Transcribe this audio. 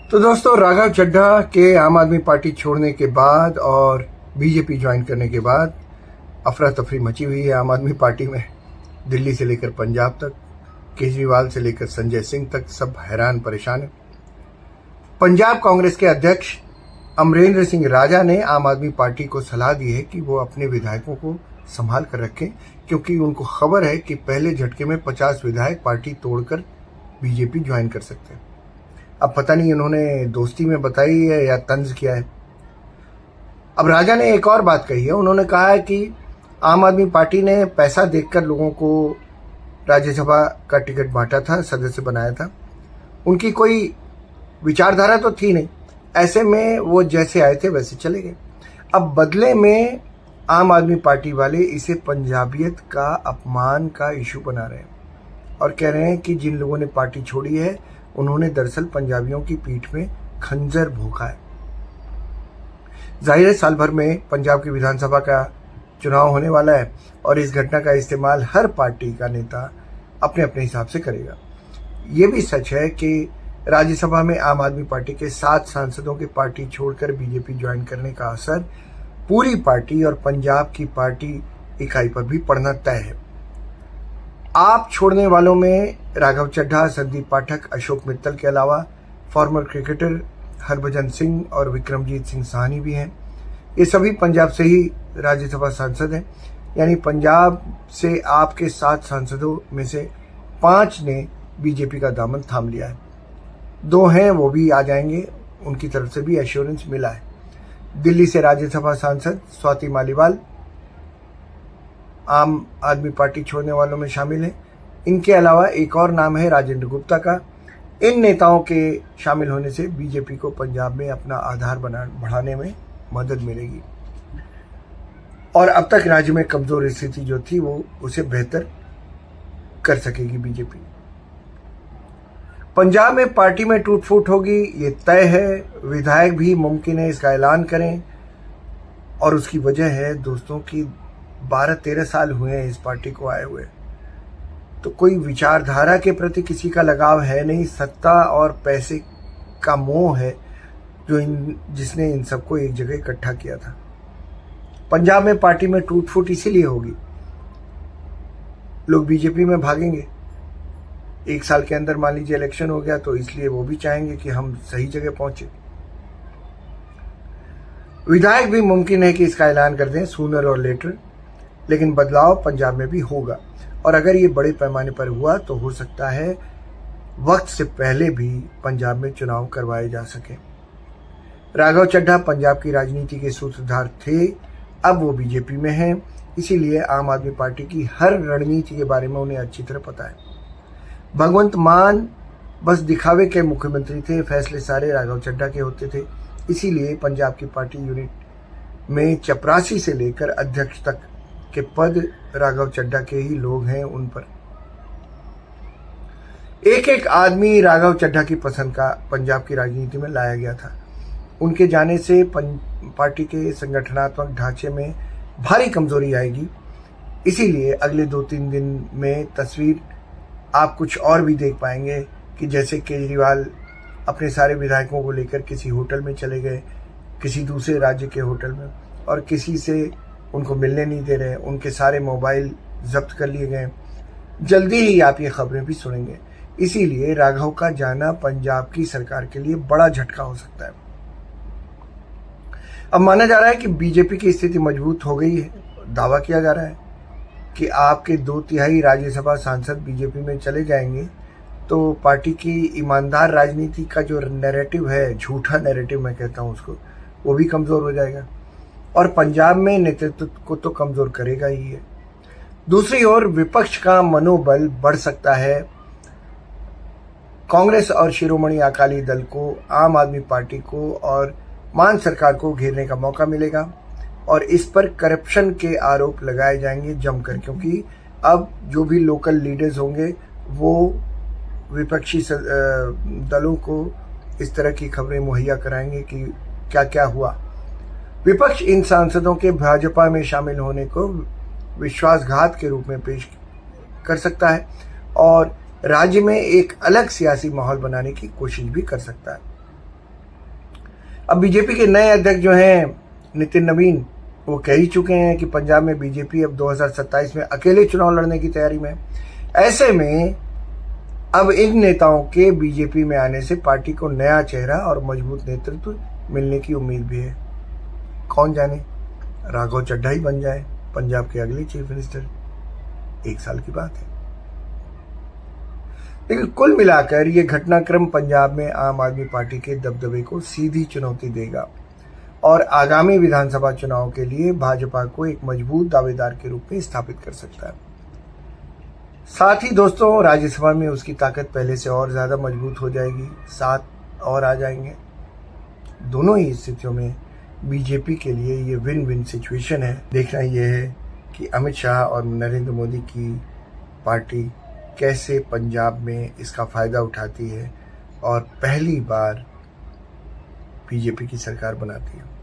तो दोस्तों, राघव चड्ढा के आम आदमी पार्टी छोड़ने के बाद और बीजेपी ज्वाइन करने के बाद अफरा तफरी मची हुई है आम आदमी पार्टी में। दिल्ली से लेकर पंजाब तक, केजरीवाल से लेकर संजय सिंह तक सब हैरान परेशान है। पंजाब कांग्रेस के अध्यक्ष अमरेंद्र सिंह राजा ने आम आदमी पार्टी को सलाह दी है कि वो अपने विधायकों को संभाल कर रखें, क्योंकि उनको खबर है कि पहले झटके में 50 विधायक पार्टी तोड़कर बीजेपी ज्वाइन कर सकते हैं। अब पता नहीं इन्होंने दोस्ती में बताई है या तंज किया है। अब राजा ने एक और बात कही है। उन्होंने कहा है कि आम आदमी पार्टी ने पैसा देकर लोगों को राज्यसभा का टिकट बांटा था, सदस्य बनाया था। उनकी कोई विचारधारा तो थी नहीं, ऐसे में वो जैसे आए थे वैसे चले गए। अब बदले में आम आदमी पार्टी वाले इसे पंजाबियत का अपमान का इशू बना रहे हैं और कह रहे हैं कि जिन लोगों ने पार्टी छोड़ी है उन्होंने दरअसल पंजाबियों की पीठ में खंजर भोंका है। जाहिर है साल भर में पंजाब की विधानसभा का चुनाव होने वाला है और इस घटना का इस्तेमाल हर पार्टी का नेता अपने अपने हिसाब से करेगा। ये भी सच है कि राज्यसभा में आम आदमी पार्टी के 7 सांसदों के पार्टी छोड़कर बीजेपी ज्वाइन करने का असर पूरी पार्टी और पंजाब की पार्टी इकाई पर भी पड़ना तय है। आप छोड़ने वालों में राघव चड्ढा, संदीप पाठक, अशोक मित्तल के अलावा फॉर्मर क्रिकेटर हरभजन सिंह और विक्रमजीत सिंह साहनी भी हैं। ये सभी पंजाब से ही राज्यसभा सांसद हैं, यानी पंजाब से आपके 7 सांसदों में से 5 ने बीजेपी का दामन थाम लिया है। 2 हैं वो भी आ जाएंगे, उनकी तरफ से भी एश्योरेंस मिला है। दिल्ली से राज्यसभा सांसद स्वाति मालीवाल आम आदमी पार्टी छोड़ने वालों में शामिल है। इनके अलावा एक और नाम है राजेंद्र गुप्ता का। इन नेताओं के शामिल होने से बीजेपी को पंजाब में अपना आधार बढ़ाने में मदद मिलेगी और अब तक राज्य में कमजोर स्थिति जो थी वो उसे बेहतर कर सकेगी बीजेपी। पंजाब में पार्टी में टूट फूट होगी, ये तय है। विधायक भी मुमकिन है इसका ऐलान करें और उसकी वजह है दोस्तों की 12-13 साल हुए हैं इस पार्टी को आए हुए, तो कोई विचारधारा के प्रति किसी का लगाव है नहीं। सत्ता और पैसे का मोह है जिसने इन सबको एक जगह इकट्ठा किया था। पंजाब में पार्टी में टूट फूट इसीलिए होगी, लोग बीजेपी में भागेंगे। 1 साल के अंदर मान लीजिए इलेक्शन हो गया तो इसलिए वो भी चाहेंगे कि हम सही जगह पहुंचे। विधायक भी मुमकिन है कि इसका ऐलान कर दें सूनर और लेटर, लेकिन बदलाव पंजाब में भी होगा और अगर ये बड़े पैमाने पर हुआ तो हो सकता है वक्त से पहले भी पंजाब में चुनाव करवाए जा सके। राघव चड्ढा पंजाब की राजनीति के सूत्रधार थे, अब वो बीजेपी में हैं, इसीलिए आम आदमी पार्टी की हर रणनीति के बारे में उन्हें अच्छी तरह पता है। भगवंत मान बस दिखावे के मुख्यमंत्री थे, फैसले सारे राघव चड्ढा के होते थे, इसीलिए पंजाब की पार्टी यूनिट में चपरासी से लेकर अध्यक्ष तक के पद राघव चड्ढा के ही लोग हैं। उन पर एक एक आदमी राघव चड्ढा की पसंद का पंजाब की राजनीति में लाया गया था। उनके जाने से पार्टी के संगठनात्मक ढांचे में भारी कमजोरी आएगी, इसीलिए अगले 2-3 दिन में तस्वीर आप कुछ और भी देख पाएंगे कि जैसे केजरीवाल अपने सारे विधायकों को लेकर किसी होटल में चले गए, किसी दूसरे राज्य के होटल में, और किसी से उनको मिलने नहीं दे रहे, उनके सारे मोबाइल जब्त कर लिए गए। जल्दी ही आप ये खबरें भी सुनेंगे। इसीलिए राघव का जाना पंजाब की सरकार के लिए बड़ा झटका हो सकता है। अब माना जा रहा है कि बीजेपी की स्थिति मजबूत हो गई है। दावा किया जा रहा है कि आपके 2/3 राज्यसभा सांसद बीजेपी में चले जाएंगे तो पार्टी की ईमानदार राजनीति का जो नैरेटिव है, झूठा नैरेटिव मैं कहता हूँ उसको, वो भी कमजोर हो जाएगा और पंजाब में नेतृत्व को तो कमजोर करेगा ही है। दूसरी ओर विपक्ष का मनोबल बढ़ सकता है। कांग्रेस और शिरोमणि अकाली दल को, आम आदमी पार्टी को और मान सरकार को घेरने का मौका मिलेगा और इस पर करप्शन के आरोप लगाए जाएंगे जमकर, क्योंकि अब जो भी लोकल लीडर्स होंगे वो विपक्षी दलों को इस तरह की खबरें मुहैया कराएंगे कि क्या क्या हुआ। विपक्ष इन सांसदों के भाजपा में शामिल होने को विश्वासघात के रूप में पेश कर सकता है और राज्य में एक अलग सियासी माहौल बनाने की कोशिश भी कर सकता है। अब बीजेपी के नए अध्यक्ष जो हैं नितिन नवीन, वो कह ही चुके हैं कि पंजाब में बीजेपी अब 2027 में अकेले चुनाव लड़ने की तैयारी में। ऐसे में अब इन नेताओं के बीजेपी में आने से पार्टी को नया चेहरा और मजबूत नेतृत्व मिलने की उम्मीद भी है। कौन जाने राघव चड्ढा ही बन जाए पंजाब के अगले चीफ मिनिस्टर, 1 साल की बात है। लेकिन कुल मिलाकर ये घटनाक्रम पंजाब में आम आदमी पार्टी के दबदबे को सीधी चुनौती देगा और आगामी विधानसभा चुनाव के लिए भाजपा को एक मजबूत दावेदार के रूप में स्थापित कर सकता है। साथ ही दोस्तों राज्यसभा में उसकी ताकत पहले से और ज्यादा मजबूत हो जाएगी, 7 और आ जाएंगे। दोनों ही स्थितियों में बीजेपी के लिए ये विन विन सिचुएशन है। देखना यह है कि अमित शाह और नरेंद्र मोदी की पार्टी कैसे पंजाब में इसका फायदा उठाती है और पहली बार बीजेपी की सरकार बनाती है।